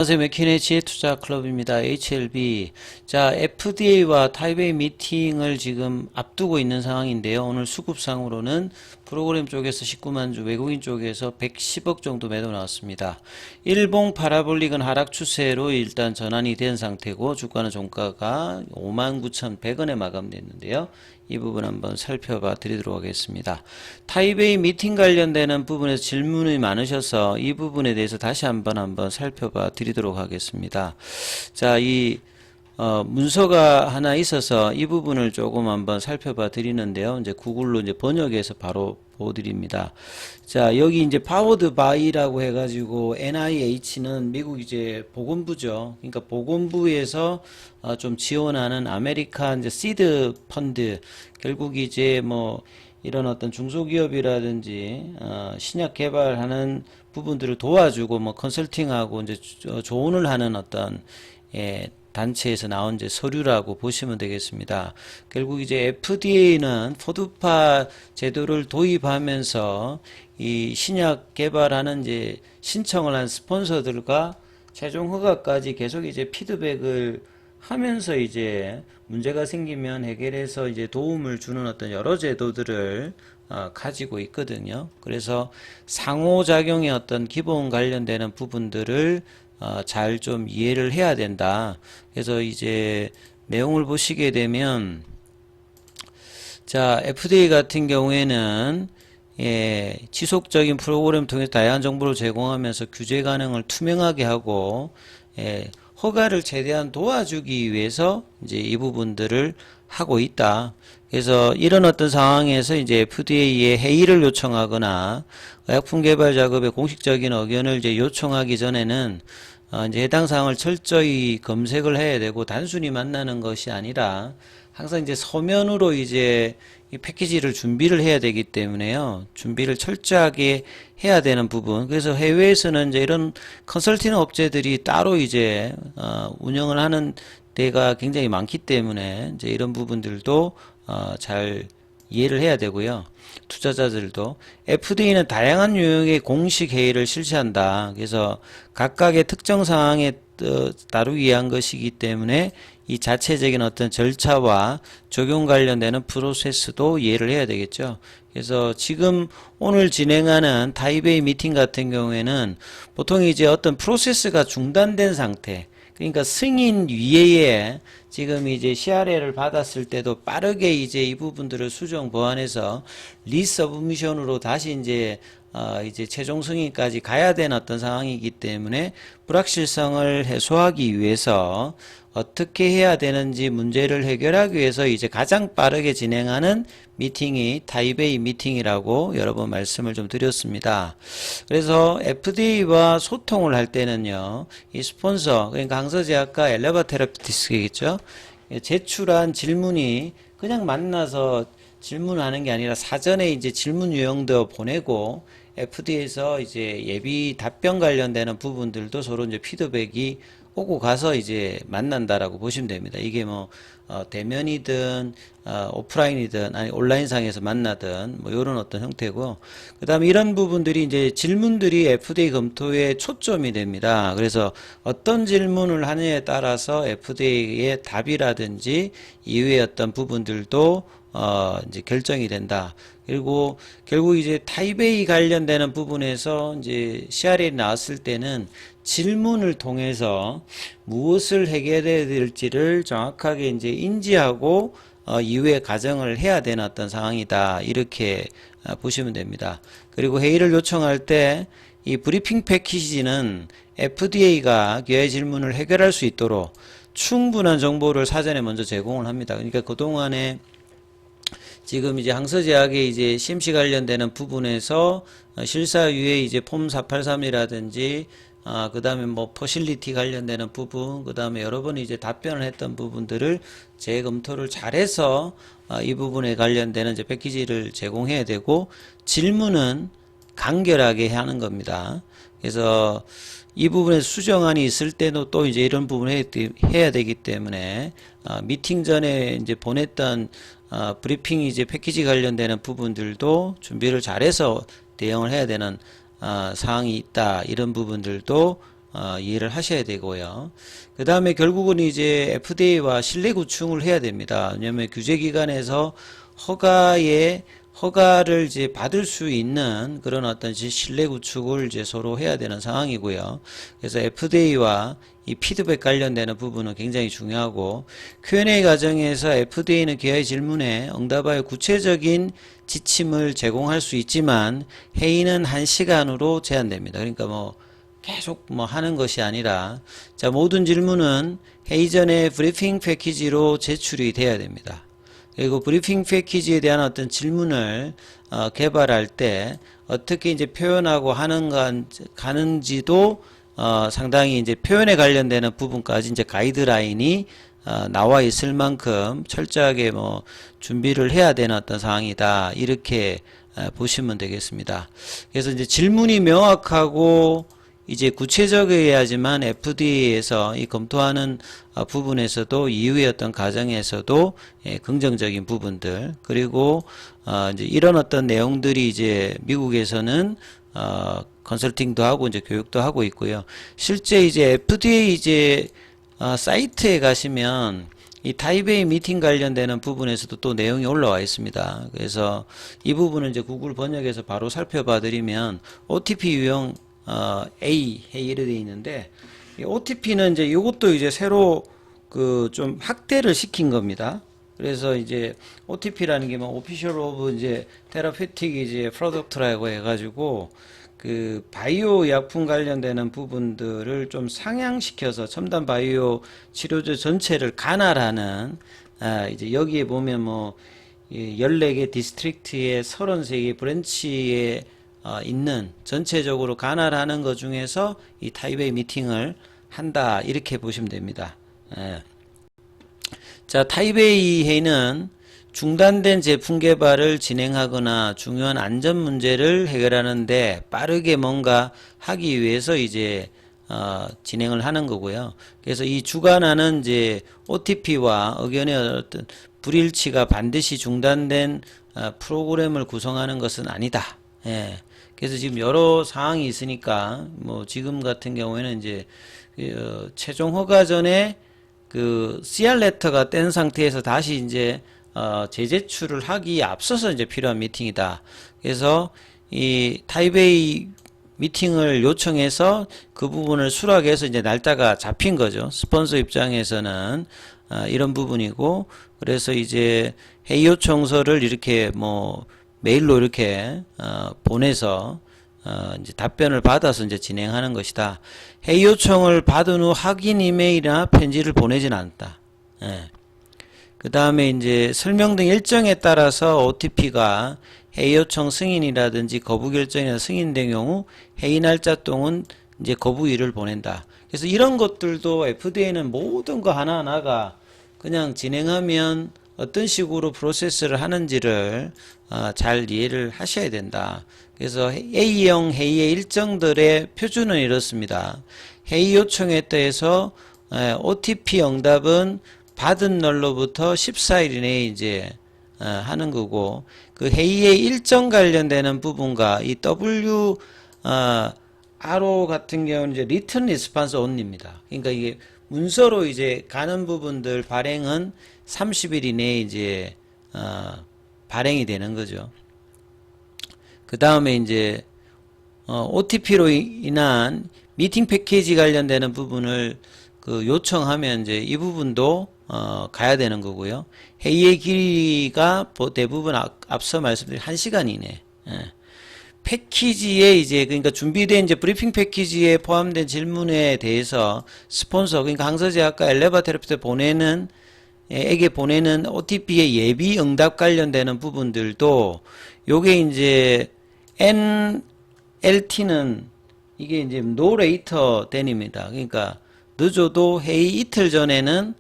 안녕하세요. 맥키네 지혜투자클럽입니다. HLB. 자, FDA와 타이베이 미팅을 지금 앞두고 있는 상황인데요. 오늘 수급상으로는 프로그램 쪽에서 19만 주, 외국인 쪽에서 110억 정도 매도 나왔습니다. 일봉 파라볼릭은 하락 추세로 일단 전환이 된 상태고 주가는 종가가 59,100원에 마감됐는데요. 이 부분 한번 살펴봐 드리도록 하겠습니다. 타이베이 미팅 관련되는 부분에서 질문이 많으셔서 이 부분에 대해서 다시 한번 살펴봐 드리도록 하겠습니다. 자, 문서가 하나 있어서 이 부분을 조금 한번 살펴봐 드리는데요. 이제 구글로 이제 번역해서 바로 보드립니다. 자, 여기 이제 파워드 바이라고 해가지고 NIH는 미국 이제 보건부죠. 그러니까 보건부에서 좀 지원하는 아메리칸 이제 시드 펀드, 결국 이제 뭐 이런 어떤 중소기업이라든지 신약 개발하는 부분들을 도와주고 뭐 컨설팅하고 이제 조언을 하는 어떤 단체에서 나온 이제 서류라고 보시면 되겠습니다. 결국 이제 FDA는 포드파 제도를 도입하면서 이 신약 개발하는 이제 신청을 한 스폰서들과 최종 허가까지 계속 이제 피드백을 하면서 이제 문제가 생기면 해결해서 이제 도움을 주는 어떤 여러 제도들을 가지고 있거든요. 그래서 상호작용의 어떤 기본 관련되는 부분들을 잘 좀 이해를 해야 된다. 그래서 이제 내용을 보시게 되면 자, FDA 같은 경우에는 지속적인 프로그램 통해서 다양한 정보를 제공하면서 규제 가능을 투명하게 하고 허가를 최대한 도와주기 위해서 이제 이 부분들을 하고 있다. 그래서 이런 어떤 상황에서 이제 FDA에 회의를 요청하거나 의약품 개발 작업에 공식적인 의견을 이제 요청하기 전에는 이제 해당 사항을 철저히 검색을 해야 되고 단순히 만나는 것이 아니라 항상 이제 서면으로 이제 이 패키지를 준비를 해야 되기 때문에요. 준비를 철저하게 해야 되는 부분. 그래서 해외에서는 이제 이런 컨설팅 업체들이 따로 이제 운영을 하는 데가 굉장히 많기 때문에 이제 이런 부분들도 잘 이해를 해야 되고요. 투자자들도 FDA는 다양한 유형의 공식 회의를 실시한다. 그래서 각각의 특정 상황에 다루기 위한 것이기 때문에 이 자체적인 어떤 절차와 적용 관련되는 프로세스도 이해를 해야 되겠죠. 그래서 지금 오늘 진행하는 타이베이 미팅 같은 경우에는 보통 이제 어떤 프로세스가 중단된 상태, 그러니까 승인 위에 지금 이제 CRA를 받았을 때도 빠르게 이제 이 부분들을 수정 보완해서 리서브미션으로 다시 이제 최종 승인까지 가야 되는 어떤 상황이기 때문에 불확실성을 해소하기 위해서 어떻게 해야 되는지 문제를 해결하기 위해서 이제 가장 빠르게 진행하는 미팅이 타이베이 미팅이라고 여러 번 말씀을 좀 드렸습니다. 그래서 FDA와 소통을 할 때는요, 이 스폰서, 그러니까 항서제약과 엘레바 테라피티스겠죠. 제출한 질문이 그냥 만나서 질문하는 게 아니라 사전에 이제 질문 유형도 보내고 FDA에서 이제 예비 답변 관련되는 부분들도 서로 이제 피드백이 오고 가서 이제 만난다라고 보시면 됩니다. 이게 뭐 대면이든 오프라인이든 아니 온라인상에서 만나든 뭐 이런 어떤 형태고, 그다음에 이런 부분들이 이제 질문들이 FDA 검토에 초점이 됩니다. 그래서 어떤 질문을 하느냐에 따라서 FDA의 답이라든지 이후의 어떤 부분들도 이제 결정이 된다. 그리고 결국 이제 타이베이 관련되는 부분에서 이제 CRA에 나왔을 때는 질문을 통해서 무엇을 해결해야 될지를 정확하게 이제 인지하고 이후에 가정을 해야 되는 어떤 상황이다. 이렇게 보시면 됩니다. 그리고 회의를 요청할 때 이 브리핑 패키지는 FDA가 기회 질문을 해결할 수 있도록 충분한 정보를 사전에 먼저 제공을 합니다. 그러니까 그동안에 지금 이제 항서제약의 이제 CMC 관련되는 부분에서 실사유예 이제 폼 483이라든지 그 다음에 뭐 퍼실리티 관련되는 부분, 그 다음에 여러 번 이제 답변을 했던 부분들을 재검토를 잘해서 이 부분에 관련되는 이제 패키지를 제공해야 되고, 질문은 간결하게 하는 겁니다. 그래서 이 부분에 수정안이 있을 때도 또 이제 이런 부분을 해야 되기 때문에 미팅 전에 이제 보냈던 브리핑 이제 패키지 관련되는 부분들도 준비를 잘해서 대응을 해야 되는 사항이 있다. 이런 부분들도 이해를 하셔야 되고요. 그 다음에 결국은 이제 FDA와 신뢰 구축을 해야 됩니다. 왜냐하면 규제기관에서 허가를 이제 받을 수 있는 그런 어떤 신뢰 구축을 이제 서로 해야 되는 상황이고요. 그래서 FDA와 이 피드백 관련되는 부분은 굉장히 중요하고, Q&A 과정에서 FDA는 기아의 질문에 응답하여 구체적인 지침을 제공할 수 있지만 회의는 1시간으로 제한됩니다. 그러니까 뭐 계속 뭐 하는 것이 아니라, 자, 모든 질문은 회의 전에 브리핑 패키지로 제출이 돼야 됩니다. 그리고 브리핑 패키지에 대한 어떤 질문을 개발할 때 어떻게 이제 표현하고 가는지도 상당히 이제 표현에 관련되는 부분까지 이제 가이드라인이 나와 있을 만큼 철저하게 뭐 준비를 해야 되는 어떤 상황이다, 이렇게 보시면 되겠습니다. 그래서 이제 질문이 명확하고 이제 구체적이어야지만 FDA에서 이 검토하는 부분에서도, 이후의 어떤 과정에서도 긍정적인 부분들, 그리고 이제 이런 어떤 내용들이 이제 미국에서는 컨설팅도 하고 이제 교육도 하고 있고요. 실제 이제 FDA 이제 사이트에 가시면 이 타이베이 미팅 관련되는 부분에서도 또 내용이 올라와 있습니다. 그래서 이 부분은 이제 구글 번역에서 바로 살펴봐 드리면 OTP 유형 A 회의로 되어 있는데, 이 OTP는 이제 이것도 이제 새로 그 좀 확대를 시킨 겁니다. 그래서 이제 OTP라는 게 뭐 오피셜 오브 이제 테라피틱 이제 프로덕트라고 해가지고 그 바이오薬품 관련되는 부분들을 좀 상향시켜서 첨단 바이오 치료제 전체를 관할하는, 이제 여기에 보면 뭐 14개 디스트릭트에 33개 브랜치에 있는 전체적으로 관할하는 것 중에서 이 타이베이 미팅을 한다, 이렇게 보시면 됩니다. 자, 타이베이 회의는 중단된 제품 개발을 진행하거나 중요한 안전 문제를 해결하는데 빠르게 뭔가 하기 위해서 이제 진행을 하는 거고요. 그래서 이 주관하는 이제 OTP와 의견의 어떤 불일치가 반드시 중단된 프로그램을 구성하는 것은 아니다. 그래서 지금 여러 상황이 있으니까 뭐 지금 같은 경우에는 이제 최종 허가 전에 그 CR 레터가 뗀 상태에서 다시 이제 재제출을 하기에 앞서서 이제 필요한 미팅이다. 그래서 이 타이베이 미팅을 요청해서 그 부분을 수락해서 이제 날짜가 잡힌 거죠. 스폰서 입장에서는 이런 부분이고, 그래서 이제 회의 요청서를 이렇게 뭐 메일로 이렇게 보내서 이제 답변을 받아서 이제 진행하는 것이다. 회의 요청을 받은 후 확인 이메일이나 편지를 보내지는 않다. 그 다음에 이제 설명 등 일정에 따라서 OTP가 회의 요청 승인이라든지 거부 결정이나 승인된 경우 회의 날짜 동안 이제 거부일을 보낸다. 그래서 이런 것들도 FDA는 모든 거 하나하나가 그냥 진행하면 어떤 식으로 프로세스를 하는지를 잘 이해를 하셔야 된다. 그래서 A형 회의의 일정들의 표준은 이렇습니다. 회의 요청에 따라서 OTP 응답은 받은 날로부터 14일 이내에 이제 하는 거고, 그 회의의 일정 관련되는 부분과 이 RO 같은 경우는 이제 Written Response Only입니다. 그러니까 이게 문서로 이제 가는 부분들 발행은 30일 이내에 이제 발행이 되는 거죠. 그 다음에 이제 OTP로 인한 미팅 패키지 관련되는 부분을 그 요청하면 이제 이 부분도 가야 되는 거고요. 회의의 길이가 대부분 앞서 말씀드린 1시간 이내. 패키지에 이제 그러니까 준비된 이제 브리핑 패키지에 포함된 질문에 대해서 스폰서, 그러니까 항서제 아까 엘레바 테라피스트 에게 보내는 OTP의 예비 응답 관련되는 부분들도 요게 이제 NLT는 이게 이제 No Later than입니다. 그러니까 늦어도 회의 이틀 전에는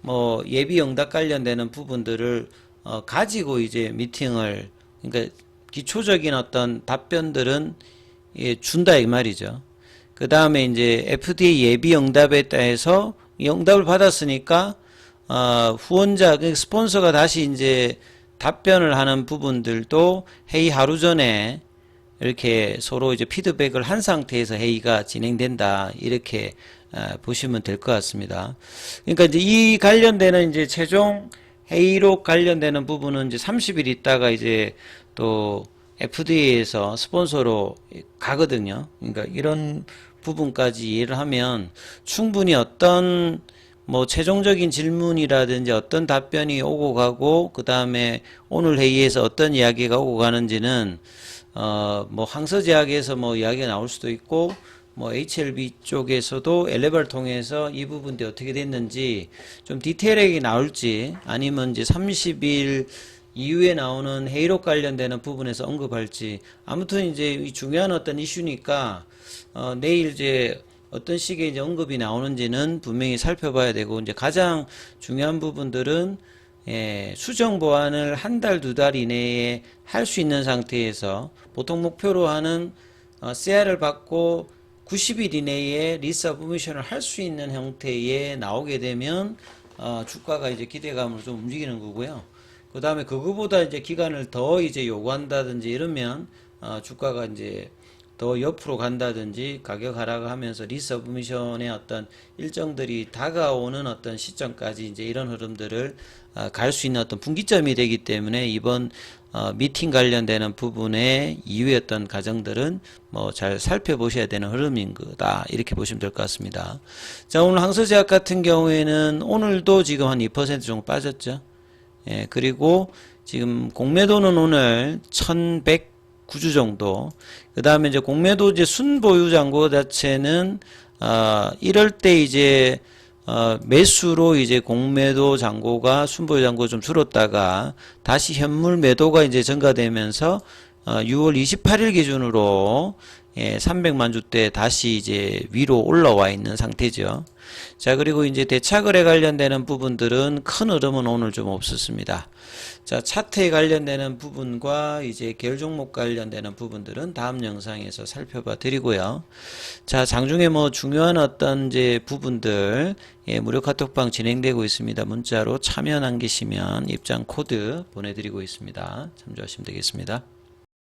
뭐 예비 응답 관련되는 부분들을 가지고 이제 미팅을, 그러니까 기초적인 어떤 답변들은 준다 이 말이죠. 그 다음에 이제 FDA 예비 응답에 따라서 이 응답을 받았으니까 후원자, 스폰서가 다시 이제 답변을 하는 부분들도 회의 하루 전에 이렇게 서로 이제 피드백을 한 상태에서 회의가 진행된다. 이렇게 보시면 될 것 같습니다. 그러니까 이제 이 관련되는 이제 최종 회의록 관련되는 부분은 이제 30일 있다가 이제 또 FDA에서 스폰서로 가거든요. 그러니까 이런 부분까지 이해를 하면 충분히 어떤 뭐 최종적인 질문이라든지 어떤 답변이 오고 가고 그 다음에 오늘 회의에서 어떤 이야기가 오고 가는지는 뭐 항서제약에서 뭐 이야기가 나올 수도 있고 뭐 HLB 쪽에서도 엘레버를 통해서 이 부분이 어떻게 됐는지 좀 디테일하게 나올지 아니면 이제 30일 이후에 나오는 회의록 관련되는 부분에서 언급할지 아무튼 이제 이 중요한 어떤 이슈니까 내일 이제 어떤 식의 이제 언급이 나오는지는 분명히 살펴봐야 되고 이제 가장 중요한 부분들은 수정 보완을 한 달, 두 달 이내에 할 수 있는 상태에서 보통 목표로 하는 CR을 받고 90일 이내에 리서브미션을 할 수 있는 형태에 나오게 되면 주가가 이제 기대감으로 좀 움직이는 거고요. 그 다음에 그거보다 이제 기간을 더 이제 요구한다든지 이러면 주가가 이제 더 옆으로 간다든지 가격 하락을 하면서 리서브미션의 어떤 일정들이 다가오는 어떤 시점까지 이제 이런 흐름들을 갈 수 있는 어떤 분기점이 되기 때문에 이번 미팅 관련되는 부분의 이후의 어떤 과정들은 뭐 잘 살펴보셔야 되는 흐름인 거다 이렇게 보시면 될 것 같습니다. 자, 오늘 항서제약 같은 경우에는 오늘도 지금 한 2% 정도 빠졌죠. 예, 그리고 지금 공매도는 오늘 1109주 정도. 그 다음에 이제 공매도 이제 순보유 잔고 자체는, 이럴 때 이제, 매수로 이제 공매도 잔고가 순보유 잔고 좀 줄었다가 다시 현물 매도가 이제 증가되면서, 6월 28일 기준으로 300만 주대 다시 이제 위로 올라와 있는 상태죠. 자, 그리고 이제 대차거래 관련되는 부분들은 큰 흐름은 오늘 좀 없었습니다. 자, 차트에 관련되는 부분과 이제 계열 종목 관련되는 부분들은 다음 영상에서 살펴봐 드리고요. 자, 장중에 뭐 중요한 어떤 이제 부분들, 무료 카톡방 진행되고 있습니다. 문자로 참여 남기시면 입장 코드 보내드리고 있습니다. 참조하시면 되겠습니다.